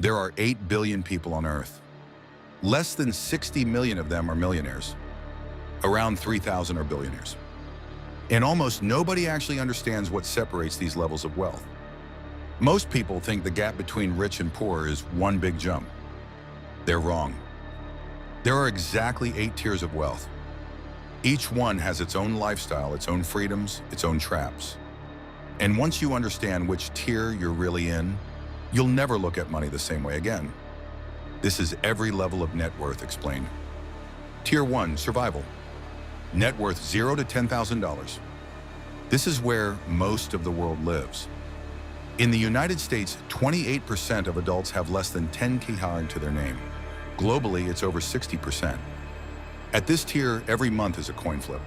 There are 8 billion people on Earth. Less than 60 million of them are millionaires. Around 3,000 are billionaires. And almost nobody actually understands what separates these levels of wealth. Most people think the gap between rich and poor is one big jump. They're wrong. There are exactly 8 tiers of wealth. Each one has its own lifestyle, its own freedoms, its own traps. And once you understand which tier you're really in, you'll never look at money the same way again. This is every level of net worth explained. Tier 1, survival. Net worth $0 to $10,000. This is where most of the world lives. In the United States, 28% of adults have less than 10K to their name. Globally, it's over 60%. At this tier, every month is a coin flip.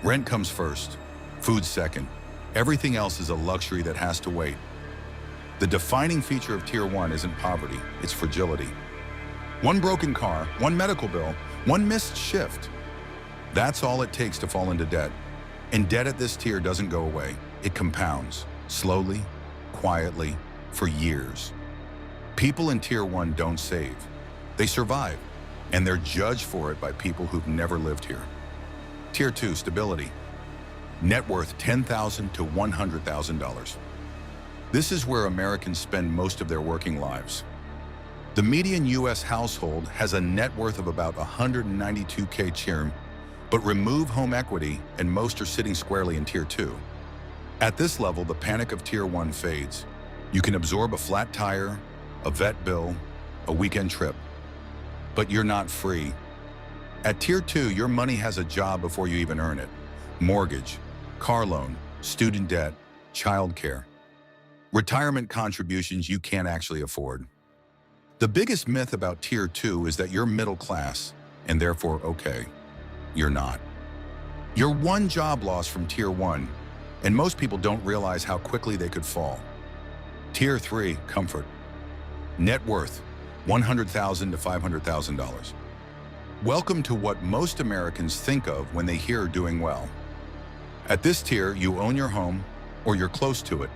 Rent comes first, food second. Everything else is a luxury that has to wait. The defining feature of Tier 1 isn't poverty, it's fragility. One broken car, one medical bill, one missed shift. That's all it takes to fall into debt. And debt at this tier doesn't go away. It compounds, slowly, quietly, for years. People in Tier 1 don't save. They survive, and they're judged for it by people who've never lived here. Tier 2, stability. Net worth $10,000 to $100,000. This is where Americans spend most of their working lives. The median U.S. household has a net worth of about $192K, but remove home equity and most are sitting squarely in Tier 2. At this level, the panic of Tier 1 fades. You can absorb a flat tire, a vet bill, a weekend trip, but you're not free. At Tier 2, your money has a job before you even earn it. Mortgage, car loan, student debt, childcare. Retirement contributions you can't actually afford. The biggest myth about Tier 2 is that you're middle class and therefore okay. You're not. You're one job loss from Tier 1, and most people don't realize how quickly they could fall. Tier 3, comfort. Net worth, $100,000 to $500,000. Welcome to what most Americans think of when they hear doing well. At this tier, you own your home, or you're close to it.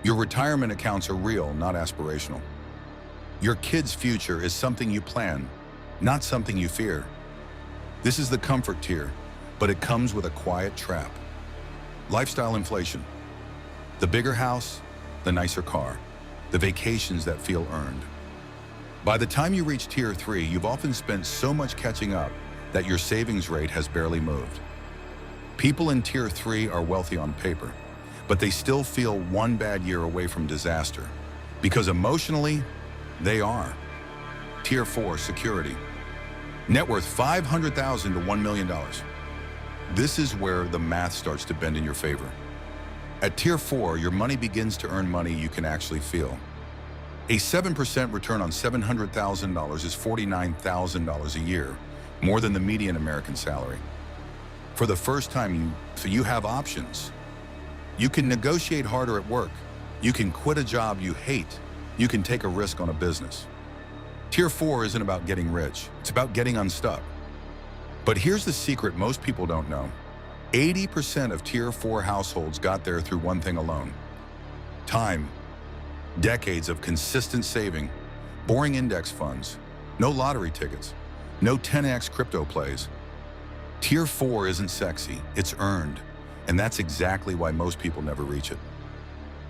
Your retirement accounts are real, not aspirational. Your kid's future is something you plan, not something you fear. This is the comfort tier, but it comes with a quiet trap. Lifestyle inflation. The bigger house, the nicer car, the vacations that feel earned. By the time you reach Tier 3, you've often spent so much catching up that your savings rate has barely moved. People in Tier 3 are wealthy on paper, but they still feel one bad year away from disaster, because emotionally, they are. Tier 4, security. Net worth $500,000 to $1 million. This is where the math starts to bend in your favor. At Tier 4, your money begins to earn money you can actually feel. A 7% return on $700,000 is $49,000 a year, more than the median American salary. For the first time, you have options. You can negotiate harder at work. You can quit a job you hate. You can take a risk on a business. Tier 4 isn't about getting rich. It's about getting unstuck. But here's the secret most people don't know. 80% of Tier 4 households got there through one thing alone: time. Decades of consistent saving, boring index funds, no lottery tickets, no 10x crypto plays. Tier 4 isn't sexy, it's earned, and that's exactly why most people never reach it.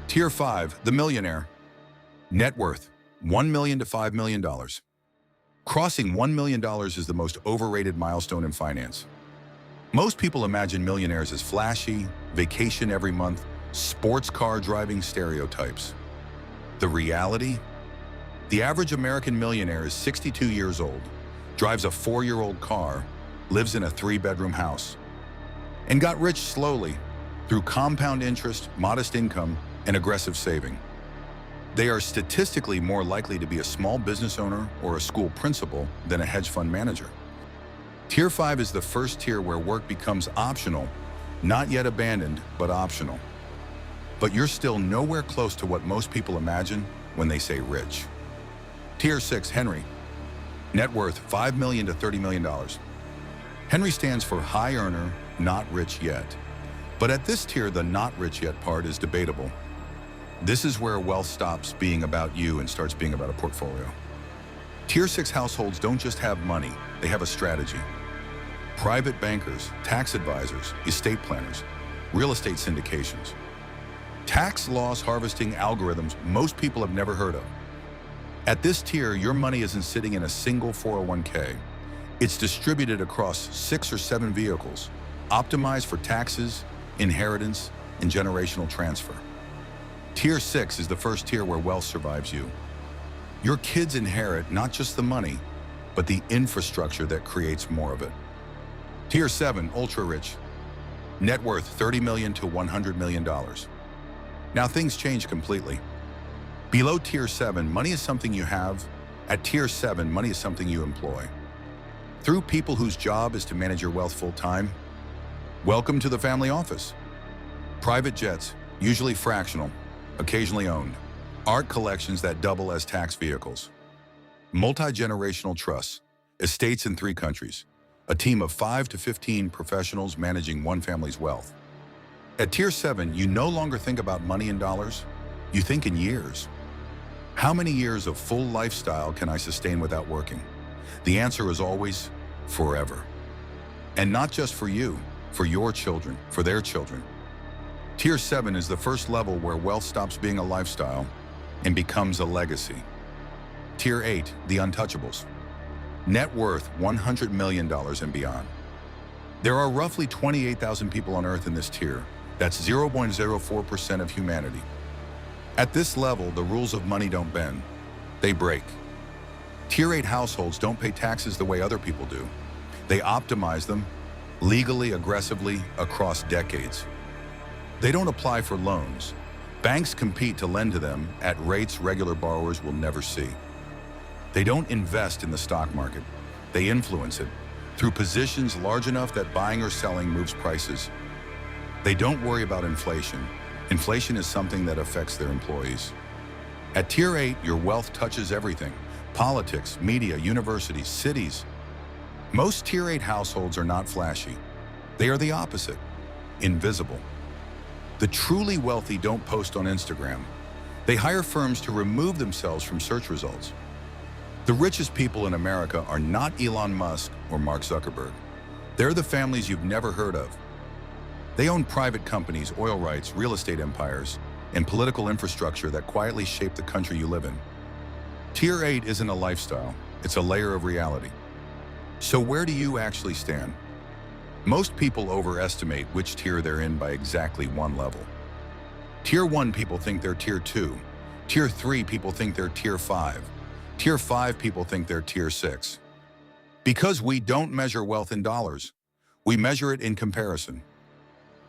Tier 5, the millionaire. Net worth, $1 million to $5 million. Crossing $1 million is the most overrated milestone in finance. Most people imagine millionaires as flashy, vacation every month, sports car driving stereotypes. The reality? The average American millionaire is 62 years old, drives a 4-year-old car, lives in a 3-bedroom house, and got rich slowly through compound interest, modest income, and aggressive saving. They are statistically more likely to be a small business owner or a school principal than a hedge fund manager. Tier 5 is the first tier where work becomes optional, not yet abandoned, but optional. But you're still nowhere close to what most people imagine when they say rich. Tier 6, Henry. Net worth $5 million to $30 million. Henry stands for high earner, not rich yet. But at this tier, the not rich yet part is debatable. This is where wealth stops being about you and starts being about a portfolio. Tier 6 households don't just have money, they have a strategy. Private bankers, tax advisors, estate planners, real estate syndications. Tax loss harvesting algorithms most people have never heard of. At this tier, your money isn't sitting in a single 401k. It's distributed across 6 or 7 vehicles, optimized for taxes, inheritance, and generational transfer. Tier 6 is the first tier where wealth survives you. Your kids inherit not just the money, but the infrastructure that creates more of it. Tier 7, ultra-rich. Net worth $30 million to $100 million. Now things change completely. Below Tier 7, money is something you have. At Tier 7, money is something you employ. Through people whose job is to manage your wealth full-time, welcome to the family office. Private jets, usually fractional, occasionally owned. Art collections that double as tax vehicles. Multi-generational trusts, estates in 3 countries. A team of 5 to 15 professionals managing one family's wealth. At Tier 7, you no longer think about money in dollars, you think in years. How many years of full lifestyle can I sustain without working? The answer is always forever. And not just for you, for your children, for their children. Tier 7 is the first level where wealth stops being a lifestyle and becomes a legacy. Tier 8, the untouchables. Net worth $100 million and beyond. There are roughly 28,000 people on Earth in this tier. That's 0.04% of humanity. At this level, the rules of money don't bend, they break. Tier 8 households don't pay taxes the way other people do. They optimize them, legally, aggressively, across decades. They don't apply for loans. Banks compete to lend to them at rates regular borrowers will never see. They don't invest in the stock market. They influence it through positions large enough that buying or selling moves prices. They don't worry about inflation. Inflation is something that affects their employees. At Tier 8, your wealth touches everything. Politics, media, universities, cities. Most Tier 8 households are not flashy. They are the opposite, invisible. The truly wealthy don't post on Instagram. They hire firms to remove themselves from search results. The richest people in America are not Elon Musk or Mark Zuckerberg. They're the families you've never heard of. They own private companies, oil rights, real estate empires, and political infrastructure that quietly shape the country you live in. Tier 8 isn't a lifestyle, it's a layer of reality. So where do you actually stand? Most people overestimate which tier they're in by exactly one level. Tier 1 people think they're Tier 2. Tier 3 people think they're Tier 5. Tier 5 people think they're Tier 6. Because we don't measure wealth in dollars, we measure it in comparison.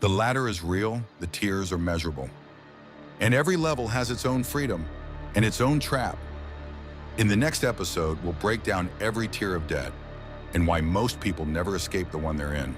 The latter is real, the tiers are measurable. And every level has its own freedom and its own trap. In the next episode, we'll break down every tier of debt and why most people never escape the one they're in.